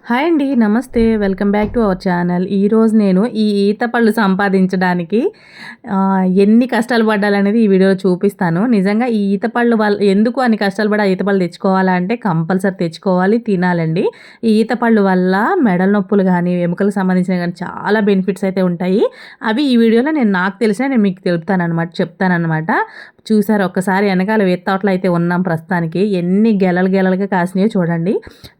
Hi అండి. నమస్తే. Welcome back to our channel. ఈరోజు నేను ఈ ఈత పళ్ళు సంపాదించడానికి ఎన్ని కష్టాలు పడ్డాలనేది ఈ వీడియోలో చూపిస్తాను. నిజంగా ఈ ఈత పళ్ళు ఎందుకు అన్ని కష్టాలు పడి ఆ ఈత పళ్ళు తెచ్చుకోవాలా అంటే కంపల్సరీ తెచ్చుకోవాలి, తినాలండి. ఈ ఈత పళ్ళు వల్ల మెడల నొప్పులు గానీ, ఎముకలకు సంబంధించినవి గానీ చాలా బెనిఫిట్స్ అయితే ఉంటాయి. అవి ఈ వీడియోలో నాకు తెలిసినవి నేను మీకు చెప్తాననమాట. చూసారా ఒక్కసారి వెనకాల తోటలో అయితే ఉన్నాం ప్రస్తుతానికి. ఎన్ని గెలలుగా కాసినాయో చూడండి.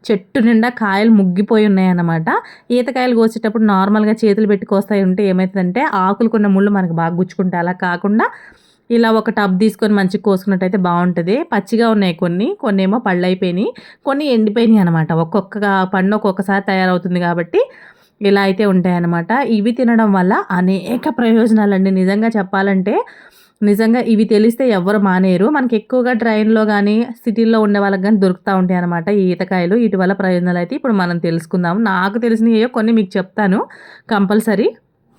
చెట్టు నిండా కాయలు ముగ్గిపోయి ఉన్నాయన్నమాట. ఈతకాయలు కోసేటప్పుడు నార్మల్గా చేతులు పెట్టి కోస్తాయి ఉంటే ఏమవుతుందంటే ఆకులకున్న ముళ్ళు మనకు బాగా గుచ్చుకుంటాయి. అలా కాకుండా ఇలా ఒక టబ్ తీసుకొని మంచిగా కోసుకున్నట్టయితే బాగుంటుంది. పచ్చిగా ఉన్నాయి కొన్ని ఏమో పళ్ళు అయిపోయినాయి, కొన్ని ఎండిపోయినాయి అనమాట. ఒక్కొక్క పండు ఒక్కొక్కసారి తయారవుతుంది కాబట్టి ఇలా అయితే ఉంటాయన్నమాట. ఇవి తినడం వల్ల అనేక ప్రయోజనాలండి. నిజంగా చెప్పాలంటే నిజంగా ఇవి తెలిస్తే ఎవ్వరు మానేయరు. మనకి ఎక్కువగా ట్రైన్‌లో గానీ, సిటీల్లో ఉండే వాళ్ళకి గానీ దొరుకుతా ఉంటాయన్నమాట ఈ ఈతకాయలు. వీటి వల్ల ప్రయోజనాలైతే ఇప్పుడు మనం తెలుసుకుందాం. నాకు తెలిసినయేయో కొన్ని మీకు చెప్తాను కంపల్సరీ.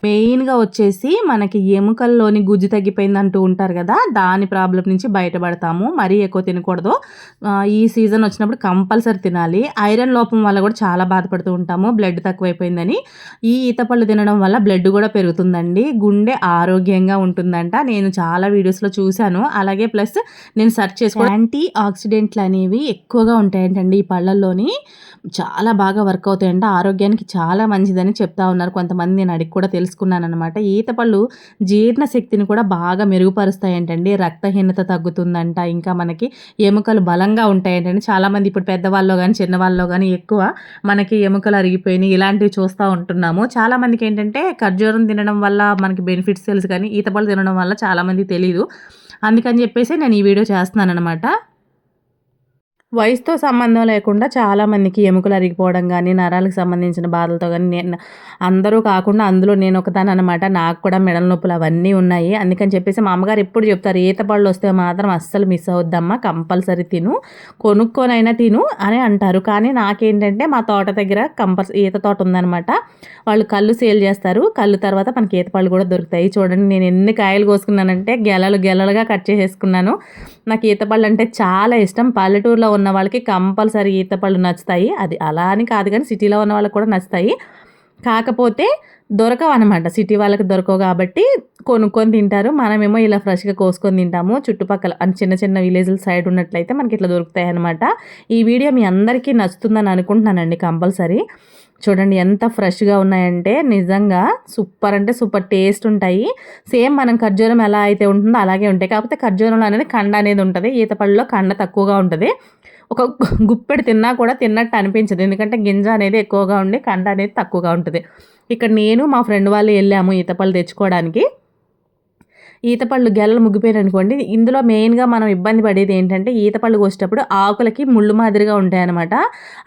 మెయిన్‌గా వచ్చేసి మనకి ఎముకల్లోని గుజ్జు తగ్గిపోయిందంటూ ఉంటారు కదా! దాని ప్రాబ్లమ్ నుంచి బయటపడతాము. మరీ ఎక్కువ తినకూడదు. ఈ సీజన్ వచ్చినప్పుడు కంపల్సరీ తినాలి. ఐరన్ లోపం వల్ల కూడా చాలా బాధపడుతూ ఉంటాము. బ్లడ్ తక్కువైపోయిందని. ఈ ఈత పళ్ళు తినడం వల్ల బ్లడ్ కూడా పెరుగుతుందండి. గుండె ఆరోగ్యంగా ఉంటుందంట. నేను చాలా వీడియోస్‌లో చూశాను. అలాగే ప్లస్ నేను సెర్చ్ చేసుకో యాంటీ ఆక్సిడెంట్లు అనేవి ఎక్కువగా ఉంటాయంటండి ఈ పళ్ళల్లోని. చాలా బాగా వర్క్ అవుతాయంట. ఆరోగ్యానికి చాలా మంచిదని చెప్తా ఉన్నారు కొంతమంది. నేను అడిగి కూడా తెలుసుకున్నాననమాట. ఈత పళ్ళు జీర్ణశక్తిని కూడా బాగా మెరుగుపరుస్తాయంటండి. రక్తహీనత తగ్గుతుందంట. ఇంకా మనకి ఎముకలు బలంగా ఉంటాయంటండి. చాలామంది ఇప్పుడు పెద్దవాళ్ళలో కానీ చిన్నవాళ్ళలో కానీ ఎక్కువ మనకి ఎముకలు అరిగిపోయినాయి ఇలాంటివి చూస్తూ ఉంటున్నాము. చాలామందికి ఏంటంటే ఖర్జూరం తినడం వల్ల మనకి బెనిఫిట్స్ తెలుసు కానీ ఈత పళ్ళు తినడం వల్ల చాలామందికి తెలీదు. అందుకని చెప్పేసి నేను ఈ వీడియో చేస్తున్నాననమాట. వయసుతో సంబంధం లేకుండా చాలామందికి ఎముకలు అరిగిపోవడం గానీ, నరాలకు సంబంధించిన బాధలతో గానీ, అందరూ కాకుండా అందులో నేను ఒకదాన్ననమాట. నాకు కూడా మెడల నొప్పులు అవన్నీ ఉన్నాయి. అందుకని చెప్పేసి మా అమ్మగారు ఎప్పుడు చెప్తారు, ఈత పళ్ళు వస్తే మాత్రం అస్సలు మిస్ అవ్వద్దమ్మా, కంపల్సరీ తిను, కొనుక్కొనైనా తిను అని అంటారు. కానీ నాకేంటంటే మా తోట దగ్గర ఈత తోట ఉందనమాట. వాళ్ళు కళ్ళు సేల్ చేస్తారు. కళ్ళు తర్వాత మనకి ఈత పళ్ళు కూడా దొరుకుతాయి. చూడండి నేను ఎన్ని కాయలు కోసుకున్నానంటే గెలలుగా కట్ చేసేసుకున్నాను. నాకు ఈత పళ్ళు అంటే చాలా ఇష్టం. పల్లెటూరులో ఉన్న వాళ్ళకి కంపల్సరీ ఈత పళ్ళు నచ్చుతాయి. అది అలా అని కాదు కానీ సిటీలో ఉన్న వాళ్ళకి కూడా నచ్చుతాయి. కాకపోతే దొరకవు అనమాట. సిటీ వాళ్ళకి దొరకవు కాబట్టి కొనుక్కొని తింటారు. మనమేమో ఇలా ఫ్రెష్‌గా కోసుకొని తింటాము. చుట్టుపక్కల చిన్న చిన్న విలేజ్ల సైడ్ ఉన్నట్లయితే మనకి ఇట్లా దొరుకుతాయి అనమాట. ఈ వీడియో మీ అందరికీ నచ్చుతుందని అనుకుంటున్నానండి కంపల్సరీ. చూడండి ఎంత ఫ్రెష్‌గా ఉన్నాయంటే నిజంగా సూపర్ అంటే సూపర్ టేస్ట్ ఉంటాయి. సేమ్ మనం ఖర్జూరం ఎలా అయితే ఉంటుందో అలాగే ఉంటాయి. కాకపోతే ఖర్జూరంలో అనేది కండ అనేది ఉంటుంది. ఈత పళ్ళలో కండ తక్కువగా ఉంటుంది. ఒక గుప్పెడు తిన్నా కూడా తిన్నట్టు అనిపించదు. ఎందుకంటే గింజ అనేది ఎక్కువగా ఉండి కండ అనేది తక్కువగా ఉంటుంది. ఇక్కడ నేను మా ఫ్రెండ్ వాళ్ళు వెళ్ళాము ఈత పళ్ళు తెచ్చుకోవడానికి. ఈత పళ్ళు గెలలు ముగ్గిపోయారనుకోండి, ఇందులో మెయిన్‌గా మనం ఇబ్బంది పడేది ఏంటంటే ఈత పళ్ళు కోసేటప్పుడు ఆకులకి ముళ్ళు మాదిరిగా ఉంటాయన్నమాట.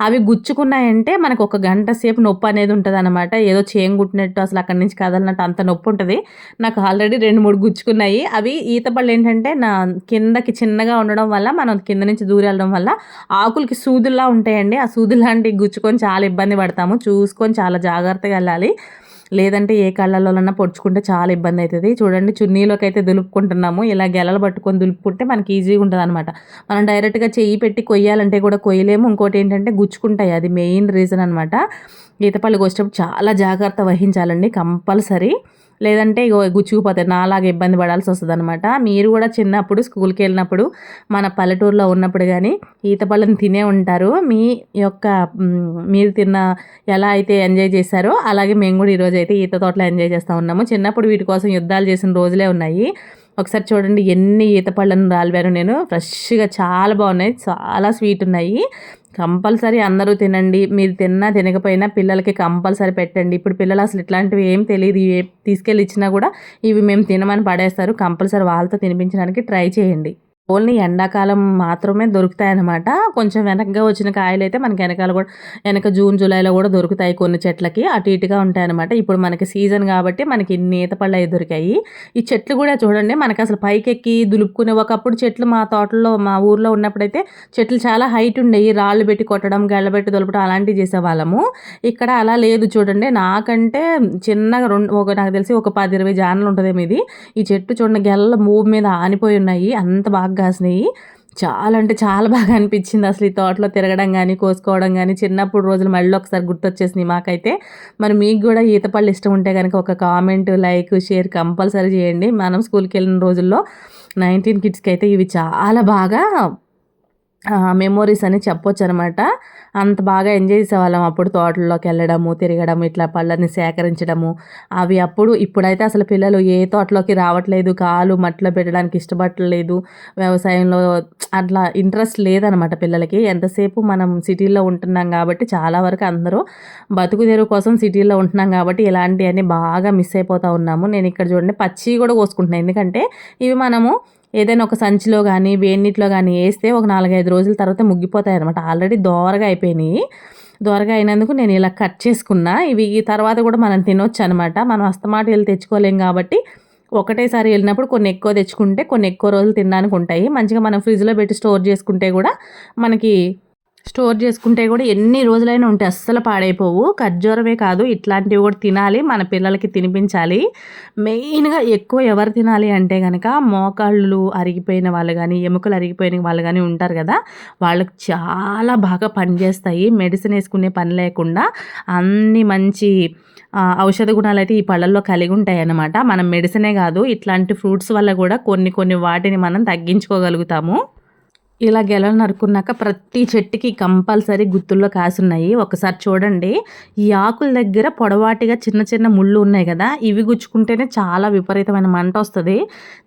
అవి గుచ్చుకున్నాయంటే మనకు ఒక గంట సేపు నొప్పి అనేది ఉంటదన్నమాట. ఏదో చేను గుట్టినట్టు అసలు అక్కడి నుంచి కదలనట్టు అంత నొప్పి ఉంటది. నాకు ఆల్రెడీ 2, 3 గుచ్చుకున్నాయి. అవి ఈత పళ్ళు ఏంటంటే కిందకి చిన్నగా ఉండడం వల్ల మనం కింద నుంచి దూరి వెళ్ళడం వల్ల ఆకులకి సూదుల్లా ఉంటాయండి. ఆ సూదులాంటివి గుచ్చుకొని చాలా ఇబ్బంది పడతాము. చూసుకొని చాలా జాగ్రత్తగా వెళ్ళాలి. లేదంటే ఏ కళ్ళల్లోనన్నా పొడుచుకుంటే చాలా ఇబ్బంది అవుతుంది. చూడండి చున్నీలోకి అయితే దులుపుకుంటున్నాము. ఇలా గెలలు పట్టుకొని దులుపుకుంటే మనకి ఈజీగా ఉంటుంది అనమాట. మనం డైరెక్ట్గా చెయ్యి పెట్టి కొయ్యాలంటే కూడా కొయ్యలేము. ఇంకోటి ఏంటంటే గుచ్చుకుంటాయి. అది మెయిన్ రీజన్ అనమాట. ఈత పళ్ళు కోసేటప్పుడు చాలా జాగ్రత్త వహించాలండి కంపల్సరీ. లేదంటే గుచ్చుకుపోతాయి. నాలాగా ఇబ్బంది పడాల్సి వస్తుందనమాట. మీరు కూడా చిన్నప్పుడు స్కూల్కి వెళ్ళినప్పుడు మన పల్లెటూరులో ఉన్నప్పుడు కానీ ఈత పళ్ళని తినే ఉంటారు. మీరు తిన్న ఎలా అయితే ఎంజాయ్ చేశారో అలాగే మేము కూడా ఈరోజు అయితే ఈత తోటలో ఎంజాయ్ చేస్తూ ఉన్నాము. చిన్నప్పుడు వీటి కోసం యుద్ధాలు చేసిన రోజులే ఉన్నాయి. ఒకసారి చూడండి ఎన్ని ఈత పళ్ళను రాలివారు నేను. ఫ్రెష్‌గా చాలా బాగున్నాయి. చాలా స్వీట్ ఉన్నాయి. కంపల్సరీ అందరూ తినండి. మీరు తిన్నా తినకపోయినా పిల్లలకి కంపల్సరీ పెట్టండి. ఇప్పుడు పిల్లలు అసలు ఇట్లాంటివి ఏం తెలీదు. తీసుకెళ్ళి ఇచ్చినా కూడా ఇవి మేము తినమని పడేస్తారు. కంపల్సరీ వాళ్ళతో తినిపించడానికి ట్రై చేయండి. ఓన్లీ ఎండాకాలం మాత్రమే దొరుకుతాయన్నమాట. కొంచెం వెనకగా వచ్చిన కాయలైతే మనకి వెనక జూన్, జూలైలో కూడా దొరుకుతాయి కొన్ని చెట్లకి. అటు ఇటుగా ఉంటాయన్నమాట. ఇప్పుడు మనకి సీజన్ కాబట్టి మనకి ఇన్ని ఈత పళ్ళు అవి దొరికాయి. ఈ చెట్లు కూడా చూడండి మనకి అసలు పైకెక్కి దులుపుకునే ఒకప్పుడు చెట్లు మా తోటల్లో మా ఊర్లో ఉన్నప్పుడైతే చెట్లు చాలా హైట్ ఉండేవి. రాళ్ళు పెట్టి కొట్టడం, గెళ్ళ పెట్టి దులపడం అలాంటివి చేసేవాళ్ళము. ఇక్కడ అలా లేదు చూడండి. నాకంటే చిన్నగా నాకు తెలిసి ఒక 10, 20 జానలు ఉంటుందేమో ఇది. ఈ చెట్టు చూడండి గెల్ల మూవ్ మీద ఆనిపోయి ఉన్నాయి. అంత బాగా కాసినాయి. చాలా అంటే చాలా బాగా అనిపించింది అసలు ఈ తోటలో తిరగడం గానీ, కోసుకోవడం గానీ, చిన్నప్పుడు రోజులు మళ్ళీ ఒకసారి గుర్తొచ్చేసినాయి మాకైతే. మరి మీకు గూడా ఈత పళ్ళు ఇష్టం ఉంటే గనక ఒక కామెంట్, లైక్, షేర్ కంపల్సరీ చేయండి. మనం స్కూల్‌కెళ్ళిన రోజుల్లో 19 కిడ్స్‌కైతే ఇవి చాలా బాగా మెమోరీస్ అని చెప్పొచ్చనమాట. అంత బాగా ఎంజాయ్ చేసేవాళ్ళం అప్పుడు తోటల్లోకెళ్ళడము, తిరగడము, ఇట్లా పళ్ళని సేకరించడము. అవి అప్పుడు ఇప్పుడైతే అసలు పిల్లలు ఏ తోటలోకి రావట్లేదు, కాలు మట్టిలో పెట్టడానికి ఇష్టపడట్లేదు. వ్యవసాయంలో అట్లా ఇంట్రెస్ట్ లేదనమాట పిల్లలకి. ఎంతసేపు మనం సిటీలో ఉంటున్నాం కాబట్టి చాలా వరకు అందరూ బతుకు తెరువు కోసం సిటీలో ఉంటున్నాం కాబట్టి ఇలాంటియన్నీ బాగా మిస్ అయిపోతా ఉన్నాము. నేనిక్కడ చూడండి పచ్చియి కూడా కోసుకుంటున్నా. ఎందుకంటే ఇవి మనము ఏదైనా ఒక సంచిలో గానీ, వేడినీటిలో గానీ ఏస్తే ఒక 4, 5 రోజుల తర్వాత ముగ్గిపోతాయనమాట. ఆల్రెడీ దోరగా అయిపోయినియి. దోరగా అయినందుకు నేను ఇలా కట్ చేసుకున్నా. ఇవి తర్వాత కూడా మనం తినొచ్చనమాట. మనం అస్తమాటు ఎళ్లి తెచ్చుకోలేం కాబట్టి, ఒకటేసారి ఎళ్ళినప్పుడు కొన్ని ఎక్కువ తెచ్చుకుంటే, కొన్ని ఎక్కువ రోజులు తినడానికి ఉంటాయి. మంచిగా మనం ఫ్రిడ్జ్‌లో పెట్టి స్టోర్ చేసుకుంటే గూడా మనకి స్టోర్ చేసుకుంటే కూడా ఎన్ని రోజులైనా ఉంటాయి. అస్సలు పాడైపోవు. ఖర్జూరమే కాదు ఇట్లాంటివి కూడా తినాలి. మన పిల్లలకి తినిపించాలి. మెయిన్‌గా ఎక్కువ ఎవరు తినాలి అంటే గనక మోకాళ్ళు అరిగిపోయిన వాళ్ళు గానీ, ఎముకలు అరిగిపోయిన వాళ్ళు గానీ ఉంటారు గదా! వాళ్ళకి చాలా బాగా పనిచేస్తాయి. మెడిసిన్ యేసుకునే పని లేకుండా అన్ని మంచి ఔషధ గుణాలైతే ఈ పళ్ళల్లో కలిగి ఉంటాయన్నమాట. మనం మెడిసినే గాదు ఇట్లాంటి ఫ్రూట్స్ వల్ల గూడా కొన్ని కొన్ని వాటిని మనం తగ్గించుకోగలుగుతాము. ఇలా గెలలు నరుక్కున్నాక ప్రతి చెట్టుకి కంపల్సరీ గుత్తుల్లో కాసున్నాయి. ఒకసారి చూడండి. ఈ ఆకుల దగ్గర పొడవాటిగా చిన్న చిన్న ముళ్ళు ఉన్నాయి గదా! ఇవి గుచ్చుకుంటేనే చాలా విపరీతమైన మంటొస్తది.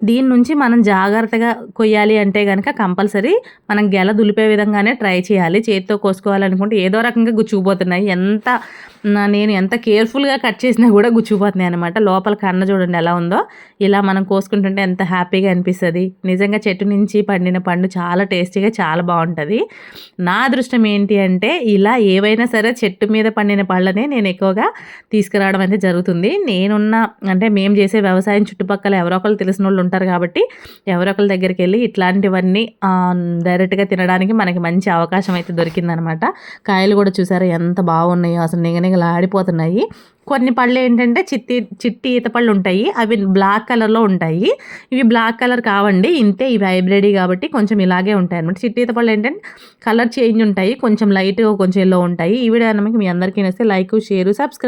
దీని నుంచి మనం జాగ్రత్తగా కొయ్యాలి అంటే గనక కంపల్సరీ మనం గెల దులిపే విధంగానే ట్రై చేయాలి. చేత్తో కోసుకోవాలనుకుంటే ఏదో రకంగా గుచ్చుకుపోతున్నాయి. నేను ఎంత కేర్‌ఫుల్‌గా కట్ చేసినా గూడా గుచ్చుకుపోతున్నాయనమాట. లోపల కన్న చూడండి ఎలా ఉందో. ఇలా మనం కోసుకుంటుంటే ఎంత హ్యాపీగా అనిపిస్తది. నిజంగా చెట్టు నుంచి పండిన పండు చాలా టేస్టీగా చాలా బావుంటది. నా అదృష్టం ఏంటి అంటే ఇలా ఏవైనా సరే చెట్టు మీద పండిన పళ్ళనే నేను ఎక్కువగా తీసుకురావడం అయితే జరుగుతుంది. అంటే మేము చేసే వ్యవసాయం చుట్టుపక్కల ఎవరో ఒకళ్ళు తెలిసినోళ్ళు ఉంటారు కాబట్టి ఎవరో ఒకళ్ళ దగ్గరికెళ్ళి ఇట్లాంటివన్నీ డైరెక్ట్‌గా తినడానికి మనకి మంచి అవకాశం అయితే దొరికిందనమాట. కాయలు కూడా చూసారా ఎంత బాగున్నాయో అసలు నిగనిగలాడిపోతున్నాయి. కొన్ని పళ్ళేంటంటే చిట్టి ఈత పళ్ళుంటాయి. అవి బ్లాక్ కలర్‌లో ఉంటాయి. ఇవి బ్లాక్ కలర్ కావండి. ఇంతే ఇవి హైబ్రిడ్ కాబట్టి కొంచెం ఇలాగే ఉంటాయన్నమాట. చిట్టి ఈత పళ్ళేంటంటే కలర్ చేంజ్ ఉంటాయి. కొంచెం లైట్‌గా కొంచెం యెల్లో ఉంటాయి. ఈ వీడియో గనుక మీ అందరికీ నచ్చితే లైక్, షేర్, సబ్స్క్రైబ్